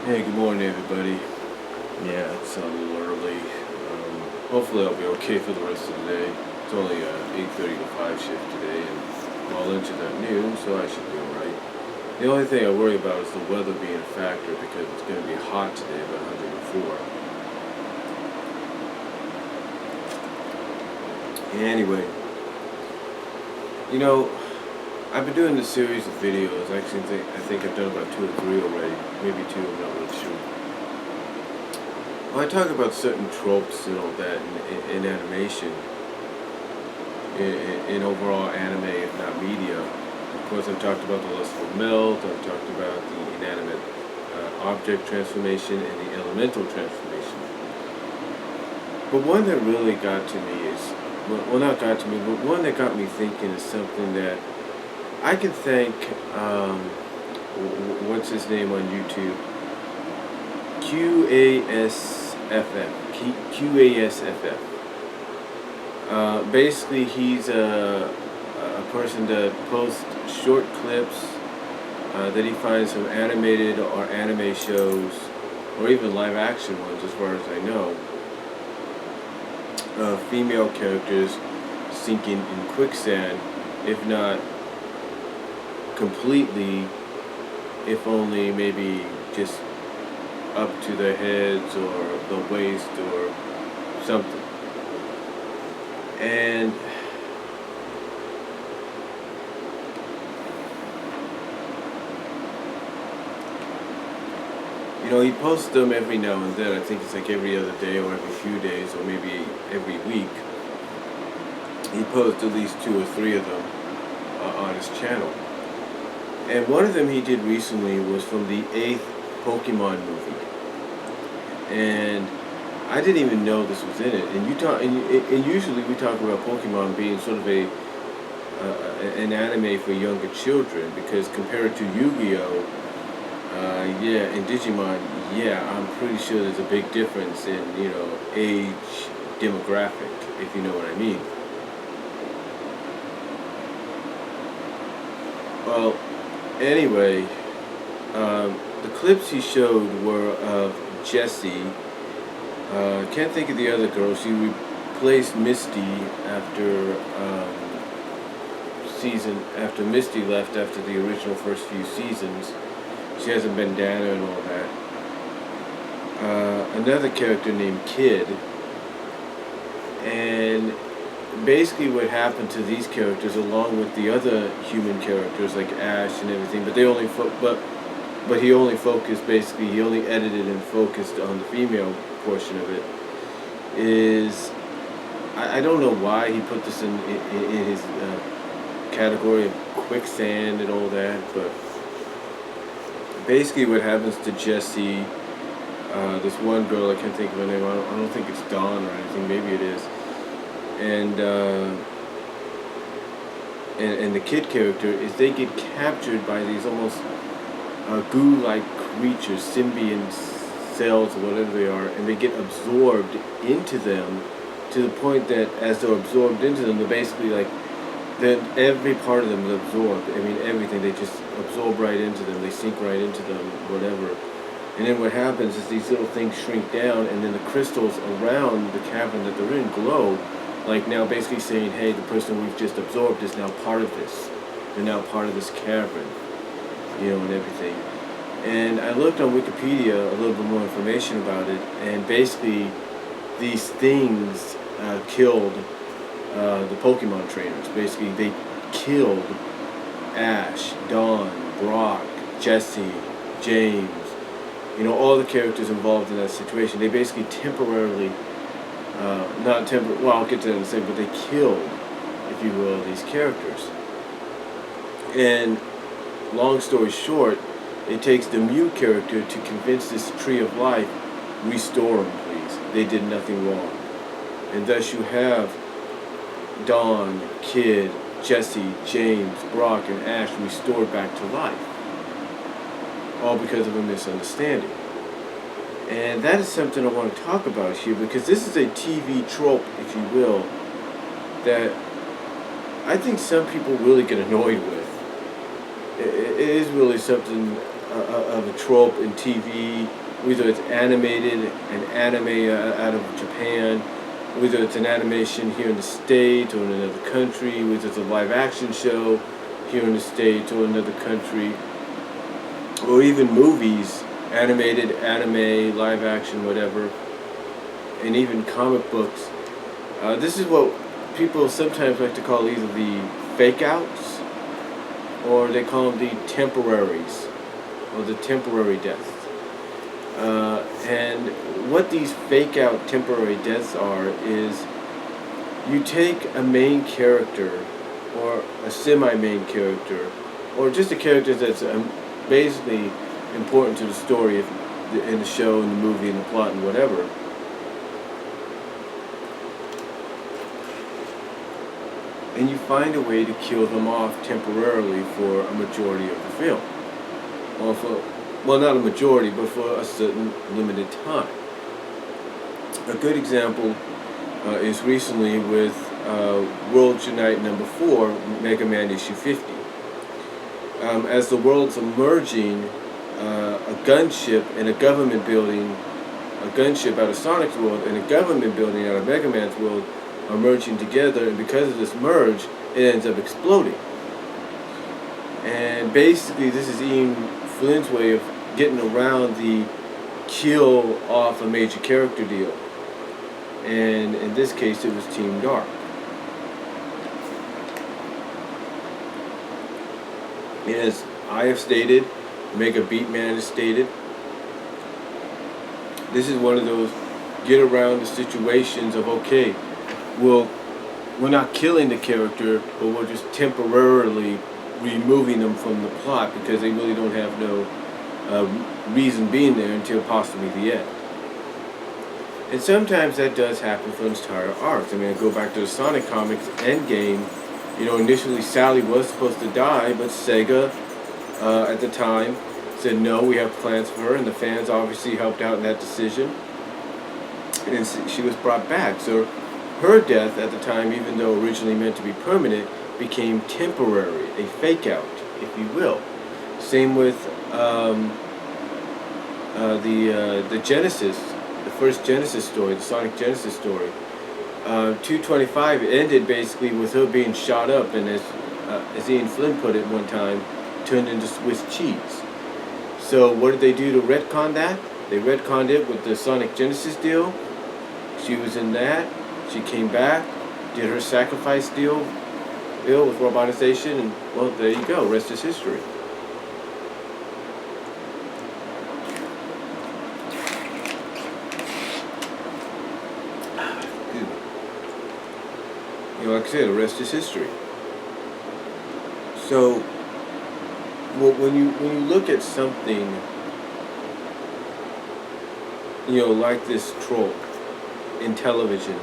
Hey, good morning, everybody. Yeah, it's a little early. Hopefully, I'll be okay for the rest of the day. It's only 8:30 to 5 shift today, and my lunch is at noon, so I should be alright. The only thing I worry about is the weather being a factor because it's going to be hot today, about 104. Anyway, you know, I've been doing this series of videos. I think I've done about two or three already, maybe two. I'm not really sure. Well, I talk about certain tropes and all that in animation, in overall anime, if not media. Of course, I've talked about the lustful melt. I've talked about the inanimate object transformation and the elemental transformation. But one that really got to me is, well, not got to me, but one that got me thinking is something that I can thank, what's his name on YouTube? QASFF. Basically, he's a person that posts short clips that he finds from animated or anime shows, or even live action ones, as far as I know, female characters sinking in quicksand, if not completely, if only maybe just up to their heads or the waist or something. And he posts them every now and then. I think it's like every other day or every few days or maybe every week. He posts at least two or three of them on his channel. And one of them he did recently was from the 8th Pokemon movie. And I didn't even know this was in it. And usually we talk about Pokemon being sort of an anime for younger children because compared to Yu-Gi-Oh, yeah, and Digimon, yeah, I'm pretty sure there's a big difference in age demographic, if you know what I mean. Well, anyway, the clips he showed were of Jessie. Can't think of the other girl. She replaced Misty after Misty left after the original first few seasons. She has a bandana and all that. Another character named Kid, and basically what happened to these characters, along with the other human characters like Ash and everything, but he only focused, basically he only edited and focused on the female portion of it. Is I don't know why he put this in his category of quicksand and all that, but basically what happens to Jessie, this one girl, I can't think of her name, I don't think it's Dawn or anything, maybe it is, and and the Kid character, is they get captured by these almost goo-like creatures, symbiont cells or whatever they are, and they get absorbed into them to the point that as they're absorbed into them, they're basically like, then every part of them is absorbed. I mean, everything. They just absorb right into them. They sink right into them, whatever. And then what happens is these little things shrink down, and then the crystals around the cavern that they're in glow, like now basically saying, hey, the person we've just absorbed is now part of this. They're now part of this cavern, and everything. And I looked on Wikipedia a little bit more information about it, and basically these things killed the Pokemon trainers. Basically, they killed Ash, Dawn, Brock, Jesse, James, all the characters involved in that situation. They basically temporarily, well, I'll get to that in a second, but they killed, if you will, these characters. And long story short, it takes the Mew character to convince this Tree of Life, restore them, please. They did nothing wrong. And thus you have Dawn, Kid, Jesse, James, Brock, and Ash restored back to life. All because of a misunderstanding. And that is something I want to talk about here, because this is a TV trope, if you will, that I think some people really get annoyed with. It is really something of a trope in TV, whether it's animated, an anime out of Japan, whether it's an animation here in the States or in another country, whether it's a live action show here in the States or another country, or even movies, animated, anime, live action, whatever, and even comic books. This is what people sometimes like to call either the fake outs or they call them the temporaries or the temporary deaths. And what these fake out temporary deaths are is you take a main character or a semi-main character or just a character that's basically important to the story in the show, in the movie, in the plot, and whatever. And you find a way to kill them off temporarily for a majority of the film. Or for, well, not a majority, but for a certain limited time. A good example is recently with Worlds Unite #4, Mega Man issue 50. As the world's emerging, a gunship and a government building, a gunship out of Sonic's world and a government building out of Mega Man's world are merging together, and because of this merge, it ends up exploding. And basically, this is Ian Flynn's way of getting around the kill off a major character deal. And in this case, it was Team Dark. As I have stated, Mega Beatman has stated, this is one of those get around the situations of, okay, well, we're not killing the character, but we're just temporarily removing them from the plot because they really don't have no reason being there until possibly the end. And sometimes that does happen for entire arcs. I mean, I go back to the Sonic comics Endgame. You know, initially Sally was supposed to die, but Sega at the time said no, we have plans for her, and the fans obviously helped out in that decision. And she was brought back. So her death at the time, even though originally meant to be permanent, became temporary, a fake out, if you will. Same with the Genesis, the first Genesis story, the Sonic Genesis story. 225 ended basically with her being shot up, and as Ian Flynn put it one time, turned into Swiss cheese. So what did they do to retcon that? They retconned it with the Sonic Genesis deal. She was in that. She came back, did her sacrifice deal with robotization, and well, there you go. Rest is history. You know, like I said, the rest is history. So, well, when you look at something, you know, like this trope in television,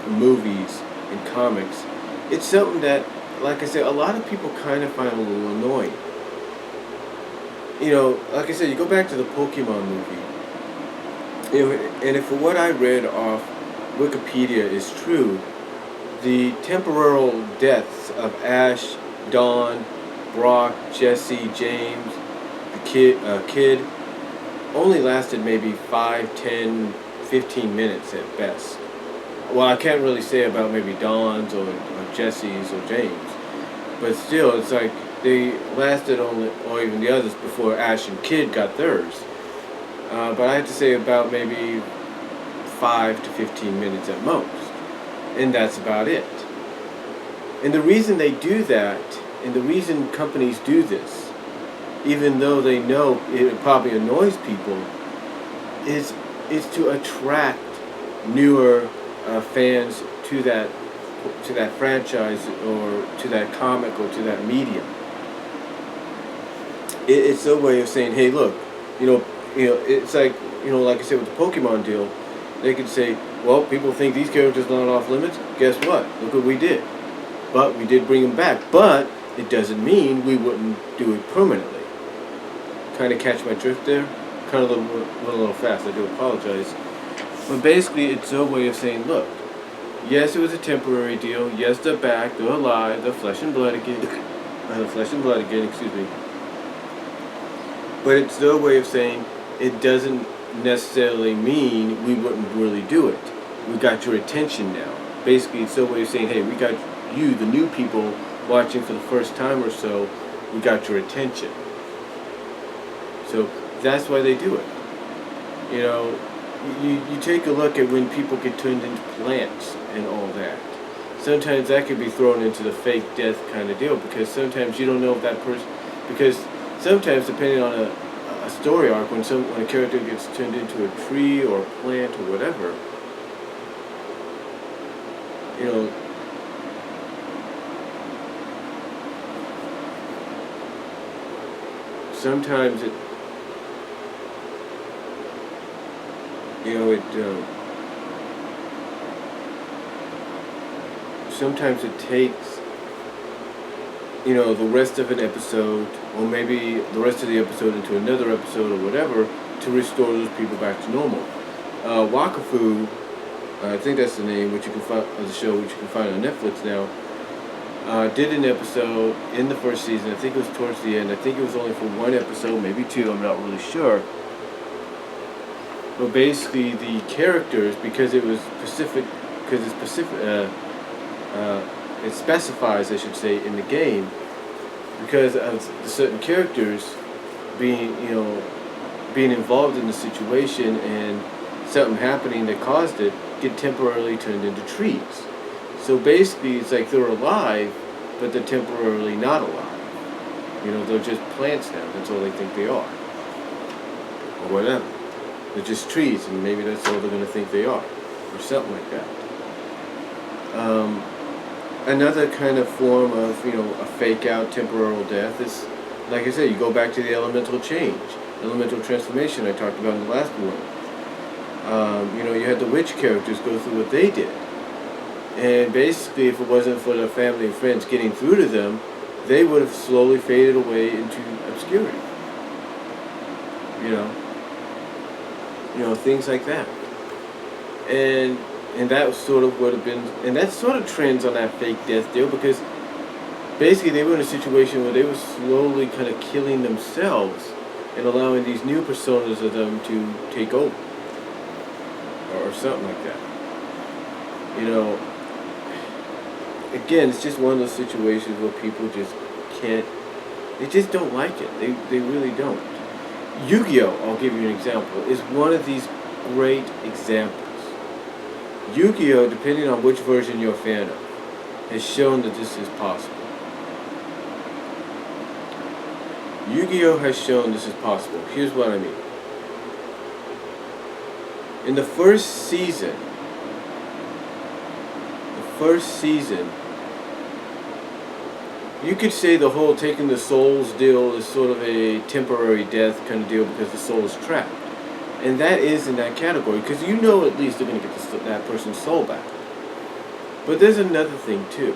movies, and comics, it's something that, like I said, a lot of people kind of find a little annoying. You know, like I said, you go back to the Pokemon movie, you know, and if what I read off Wikipedia is true, the temporal deaths of Ash, Dawn, Brock, Jesse, James, the kid only lasted maybe 5, 10, 15 minutes at best. Well, I can't really say about maybe Dawn's or Jesse's or James, but still, it's like they lasted only, or even the others before Ash and Kid got theirs. But I have to say about maybe 5 to 15 minutes at most, and that's about it. And the reason they do that, and the reason companies do this, even though they know it probably annoys people, is to attract newer fans to that franchise or to that comic or to that medium. It's a way of saying, hey, look, you know, it's like, you know, like I said with the Pokemon deal, they could say, well, people think these characters are not off limits. Guess what? Look what we did. But we did bring them back. But it doesn't mean we wouldn't do it permanently. Kind of catch my drift there? Kind of went a little fast. I do apologize. But basically, it's a way of saying, look, yes, it was a temporary deal. Yes, they're back. They're alive. They're flesh and blood again. Excuse me. But it's their way of saying it doesn't necessarily mean we wouldn't really do it. We got your attention now. Basically, it's their way of saying, hey, we got you, the new people watching for the first time or so, we got your attention. So that's why they do it. You know, you take a look at when people get turned into plants and all that. Sometimes that could be thrown into the fake death kind of deal, because sometimes you don't know if that person, because sometimes depending on a story arc, when a character gets turned into a tree or a plant or whatever, you know, sometimes it, you know, sometimes it takes, you know, the rest of an episode, or maybe the rest of the episode into another episode or whatever, to restore those people back to normal. Wakafu, I think that's the name, which you can find of the show, which you can find on Netflix now. Did an episode in the first season. I think it was towards the end. I think it was only for one episode, maybe two. I'm not really sure. But basically, the characters, because it was specific, because it's specific, it specifies, I should say, in the game, because of the certain characters being, you know, being involved in the situation and something happening that caused it, get temporarily turned into trees. So basically, it's like they're alive, but they're temporarily not alive. You know, they're just plants now. That's all they think they are, or whatever. They're just trees, and maybe that's all they're going to think they are, or something like that. Another kind of form of, you know, a fake out temporal death is, like I said, you go back to the elemental change, elemental transformation I talked about in the last one. You know, you had the witch characters go through what they did. And basically, if it wasn't for their family and friends getting through to them, they would have slowly faded away into obscurity. You know, things like that. And that was sort of would have been, and that sort of trends on that fake death deal, because basically they were in a situation where they were slowly kind of killing themselves and allowing these new personas of them to take over, or something like that. You know, again, it's just one of those situations where people just can't, they just don't like it. They really don't. Yu-Gi-Oh!, I'll give you an example, is one of these great examples. Yu-Gi-Oh!, depending on which version you're a fan of, has shown that this is possible. Yu-Gi-Oh! Has shown this is possible. Here's what I mean. In the first season, you could say the whole taking the souls deal is sort of a temporary death kind of deal, because the soul is trapped. And that is in that category, because you know at least they're going to get that person's soul back. But there's another thing too.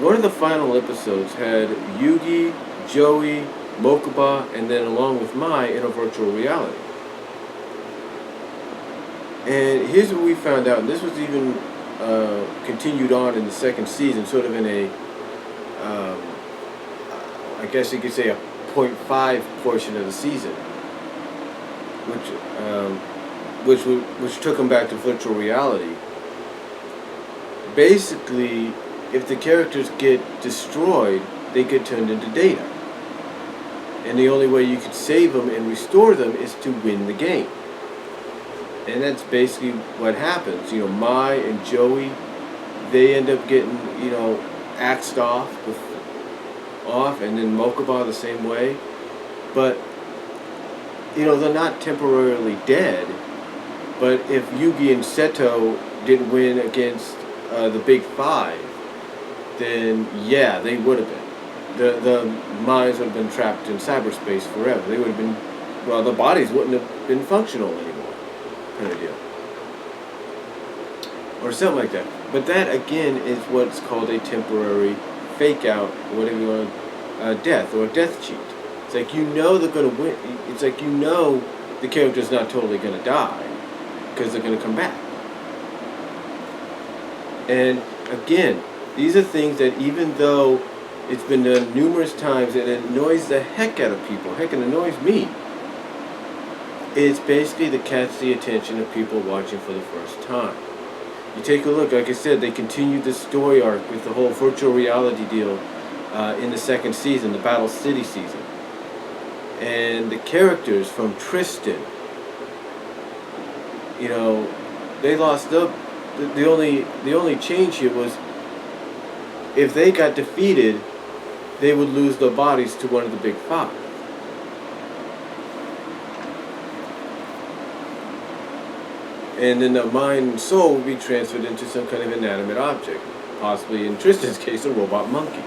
One of the final episodes had Yugi, Joey, Mokuba, and then along with Mai in a virtual reality. And here's what we found out, and this was even continued on in the second season, sort of in a, I guess you could say, a 0.5 portion of the season, which took them back to virtual reality. Basically, if the characters get destroyed, they get turned into data. And the only way you could save them and restore them is to win the game. And that's basically what happens. You know, Mai and Joey, they end up getting, you know, axed off, and then Mokuba the same way. But, you know, they're not temporarily dead. But if Yugi and Seto didn't win against the Big Five, then yeah, they would have been. The minds would have been trapped in cyberspace forever. They would have been, well, the bodies wouldn't have been functional anymore, kind of deal. Or something like that. But that, again, is what's called a temporary fake out, whatever you want, death, or a death cheat. It's like, you know they're going to win. It's like, you know the character's not totally going to die, because they're going to come back. And again, these are things that, even though It's been done numerous times, and it annoys the heck out of people. Heck, it annoys me. It's basically to catch the attention of people watching for the first time. You take a look, like I said, they continued the story arc with the whole virtual reality deal in the second season, the Battle City season. And the characters from Tristan, you know, they lost up. The only change here was if they got defeated, they would lose their bodies to one of the big five. And then the mind and soul would be transferred into some kind of inanimate object, possibly in Tristan's case, a robot monkey.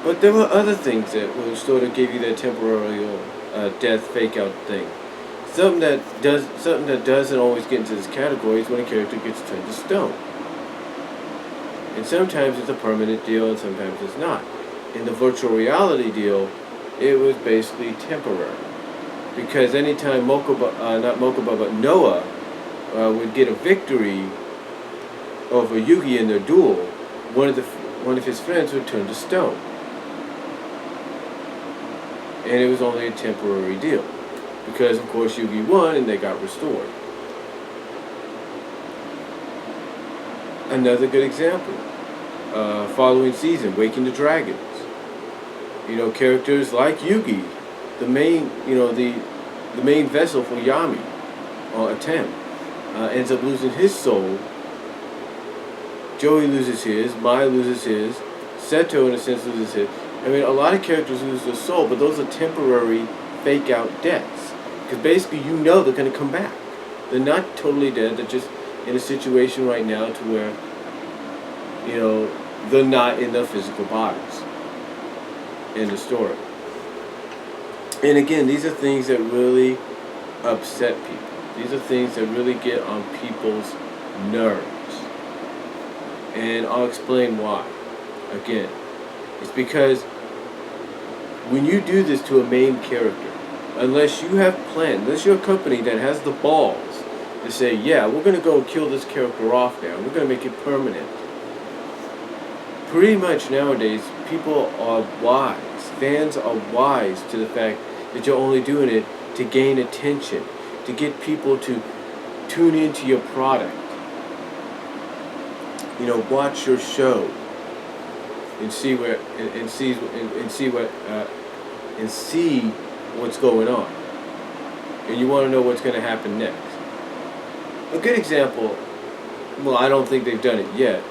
But there were other things that will sort of give you that temporary death fake out thing. Something that doesn't always get into this category is when a character gets turned to stone. And sometimes it's a permanent deal, and sometimes it's not. In the virtual reality deal, it was basically temporary, because anytime Noah would get a victory over Yugi in their duel, one of his friends would turn to stone, and it was only a temporary deal, because of course Yugi won and they got restored. Another good example, following season, Waking the Dragons. You know, characters like Yugi, the main vessel for Yami, or Atem, ends up losing his soul. Joey loses his, Mai loses his, Seto in a sense loses his. I mean, a lot of characters lose their soul, but those are temporary fake out deaths. Because basically you know they're going to come back. They're not totally dead, they're just in a situation right now to where, you know, they're not in their physical bodies. In the story. And again, these are things that really upset people. These are things that really get on people's nerves. And I'll explain why. Again, it's because when you do this to a main character, unless you have planned, unless you're a company that has the balls to say, yeah, we're going to go kill this character off now, we're going to make it permanent. Pretty much nowadays, people are wise. Fans are wise to the fact that you're only doing it to gain attention, to get people to tune into your product. You know, watch your show and see what's going on. And you want to know what's going to happen next. A good example, well, I don't think they've done it yet,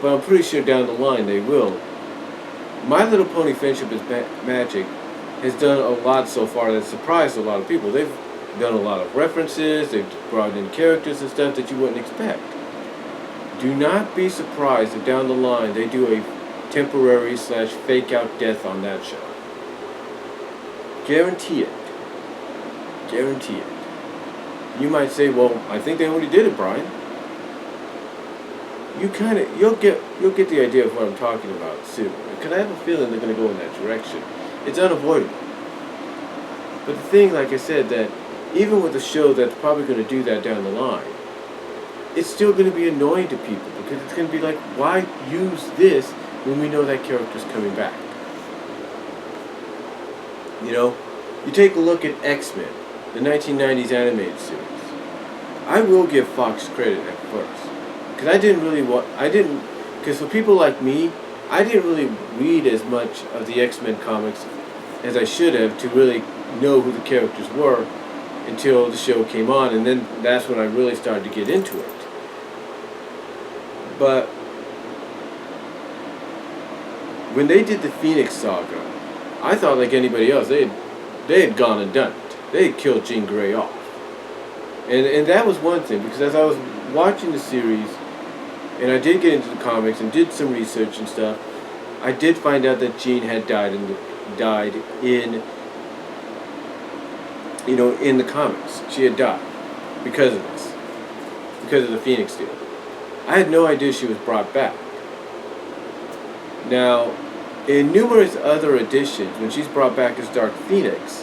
but I'm pretty sure down the line they will. My Little Pony Friendship is Magic has done a lot so far that surprised a lot of people. They've done a lot of references, they've brought in characters and stuff that you wouldn't expect. Do not be surprised if down the line they do a temporary / fake out death on that show. Guarantee it. Guarantee it. You might say, well, I think they already did it, Brian. You'll get the idea of what I'm talking about soon. Because I have a feeling they're going to go in that direction. It's unavoidable. But the thing, like I said, that even with a show that's probably going to do that down the line, it's still going to be annoying to people, because it's going to be like, why use this when we know that character's coming back? You know, you take a look at X-Men, the 1990s animated series. I will give Fox credit at first. Because for people like me, I didn't really read as much of the X-Men comics as I should have to really know who the characters were until the show came on, and then that's when I really started to get into it. But when they did the Phoenix Saga, I thought like anybody else, they had gone and done it. They had killed Jean Grey off. And that was one thing, because as I was watching the series, and I did get into the comics and did some research and stuff, I did find out that Jean had died in the comics. She had died because of this, because of the Phoenix deal. I had no idea she was brought back. Now, in numerous other editions, when she's brought back as Dark Phoenix,